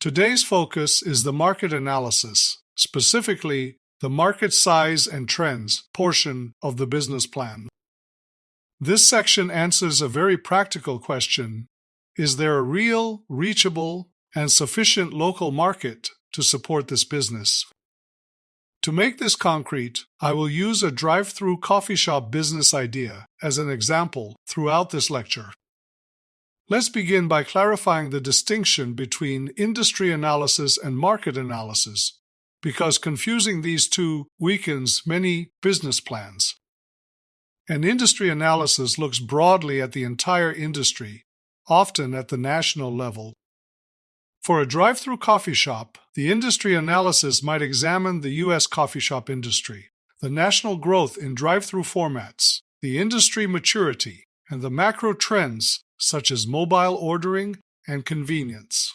Today's focus is the market analysis, specifically the market size and trends portion of the business plan. This section answers a very practical question: is there a real, reachable, and sufficient local market to support this business? To make this concrete, I will use a drive-through coffee shop business idea as an example throughout this lecture. Let's begin by clarifying the distinction between industry analysis and market analysis, because confusing these two weakens many business plans. An industry analysis looks broadly at the entire industry, often at the national level. For a drive-through coffee shop, the industry analysis might examine the U.S. coffee shop industry, the national growth in drive-through formats, the industry maturity, and the macro trends such as mobile ordering and convenience.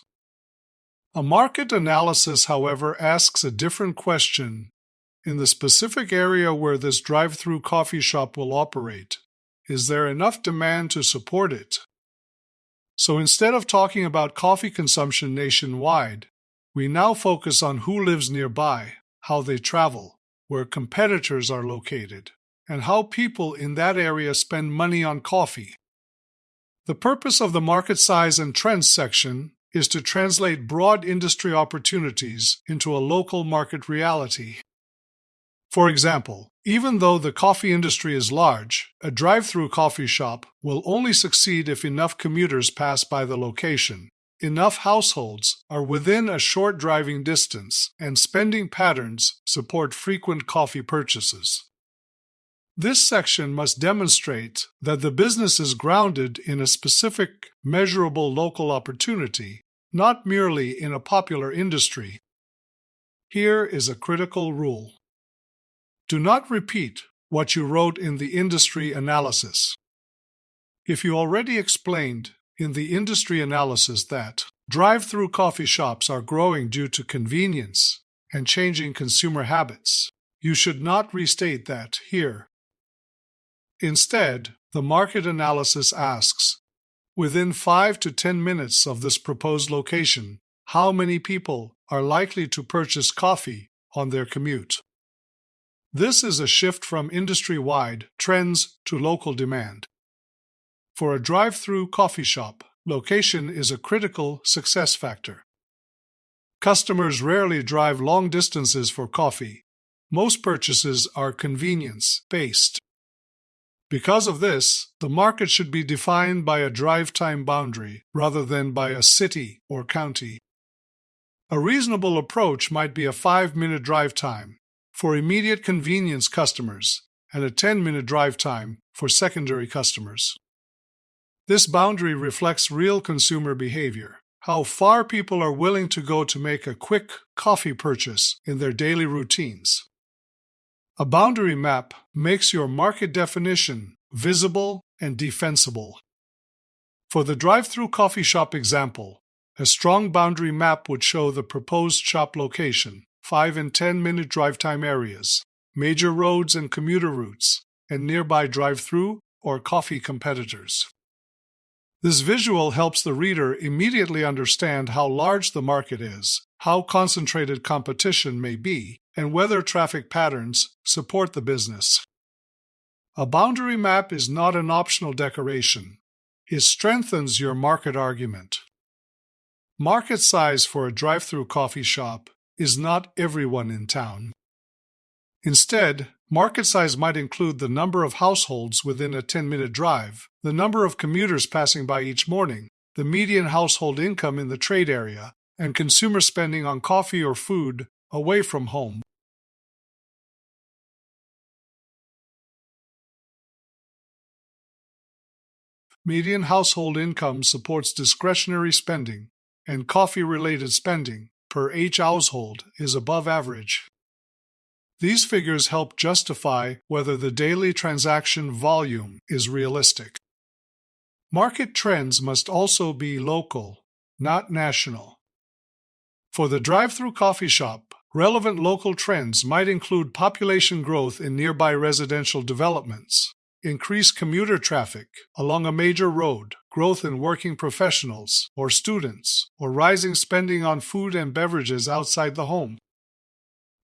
A market analysis, however, asks a different question. In the specific area where this drive-through coffee shop will operate, is there enough demand to support it? So instead of talking about coffee consumption nationwide, we now focus on who lives nearby, how they travel, where competitors are located, and how people in that area spend money on coffee. The purpose of the market size and trends section is to translate broad industry opportunities into a local market reality. For example, even though the coffee industry is large, a drive-through coffee shop will only succeed if enough commuters pass by the location, enough households are within a short driving distance, and spending patterns support frequent coffee purchases. This section must demonstrate that the business is grounded in a specific, measurable local opportunity, not merely in a popular industry. Here is a critical rule. Do not repeat what you wrote in the industry analysis. If you already explained in the industry analysis that drive-through coffee shops are growing due to convenience and changing consumer habits, you should not restate that here. Instead, the market analysis asks, within 5 to 10 minutes of this proposed location, how many people are likely to purchase coffee on their commute? This is a shift from industry-wide trends to local demand. For a drive-through coffee shop, location is a critical success factor. Customers rarely drive long distances for coffee. Most purchases are convenience-based. Because of this, the market should be defined by a drive time boundary rather than by a city or county. A reasonable approach might be a 5-minute drive time for immediate convenience customers and a 10-minute drive time for secondary customers. This boundary reflects real consumer behavior, how far people are willing to go to make a quick coffee purchase in their daily routines. A boundary map makes your market definition visible and defensible. For the drive-through coffee shop example, a strong boundary map would show the proposed shop location, 5 and 10-minute drive time areas, major roads and commuter routes, and nearby drive-through or coffee competitors. This visual helps the reader immediately understand how large the market is, how concentrated competition may be, and whether traffic patterns support the business. A boundary map is not an optional decoration. It strengthens your market argument. Market size for a drive-through coffee shop is not everyone in town. Instead, market size might include the number of households within a 10-minute drive, the number of commuters passing by each morning, the median household income in the trade area, and consumer spending on coffee or food away from home. Median household income supports discretionary spending, and coffee-related spending per each household is above average. These figures help justify whether the daily transaction volume is realistic. Market trends must also be local, not national. For the drive-through coffee shop, relevant local trends might include population growth in nearby residential developments, increased commuter traffic along a major road, growth in working professionals or students, or rising spending on food and beverages outside the home.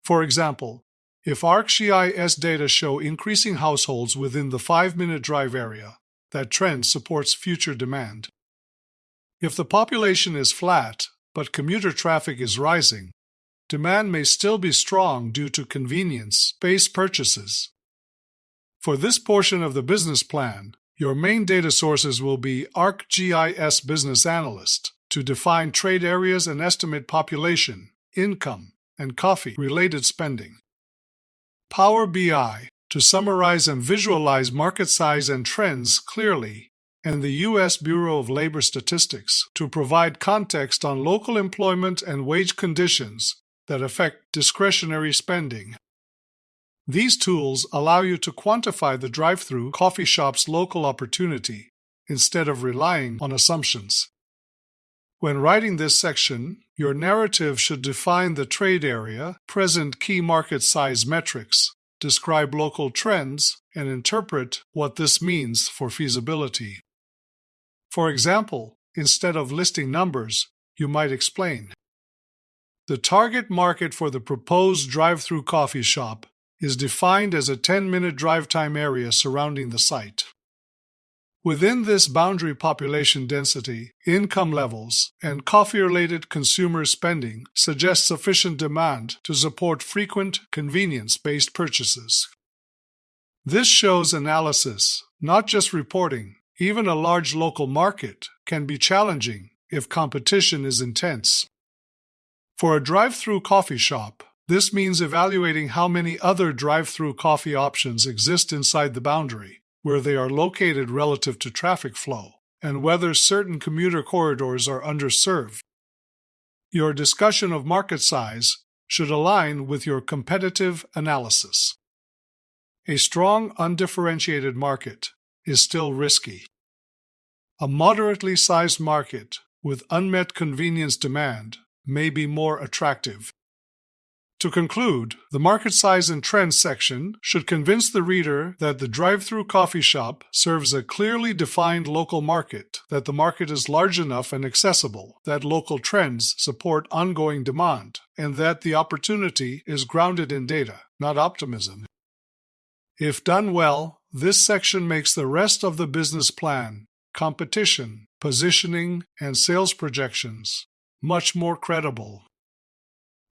For example, if ArcGIS data show increasing households within the 5-minute drive area, that trend supports future demand. If the population is flat, but commuter traffic is rising, demand may still be strong due to convenience-based purchases. For this portion of the business plan, your main data sources will be ArcGIS Business Analyst to define trade areas and estimate population, income, and coffee-related spending. Power BI to summarize and visualize market size and trends clearly, and the U.S. Bureau of Labor Statistics to provide context on local employment and wage conditions that affect discretionary spending. These tools allow you to quantify the drive-thru coffee shop's local opportunity instead of relying on assumptions. When writing this section, your narrative should define the trade area, present key market size metrics, describe local trends, and interpret what this means for feasibility. For example, instead of listing numbers, you might explain: the target market for the proposed drive-thru coffee shop is defined as a 10-minute drive time area surrounding the site. Within this boundary, population density, income levels, and coffee-related consumer spending suggest sufficient demand to support frequent, convenience-based purchases. This shows analysis, not just reporting. Even a large local market can be challenging if competition is intense. For a drive-thru coffee shop, this means evaluating how many other drive-thru coffee options exist inside the boundary, where they are located relative to traffic flow, and whether certain commuter corridors are underserved. Your discussion of market size should align with your competitive analysis. A strong, undifferentiated market is still risky. A moderately sized market with unmet convenience demand may be more attractive. To conclude, the market size and trends section should convince the reader that the drive-thru coffee shop serves a clearly defined local market, that the market is large enough and accessible, that local trends support ongoing demand, and that the opportunity is grounded in data, not optimism. If done well, this section makes the rest of the business plan, competition, positioning, and sales projections much more credible.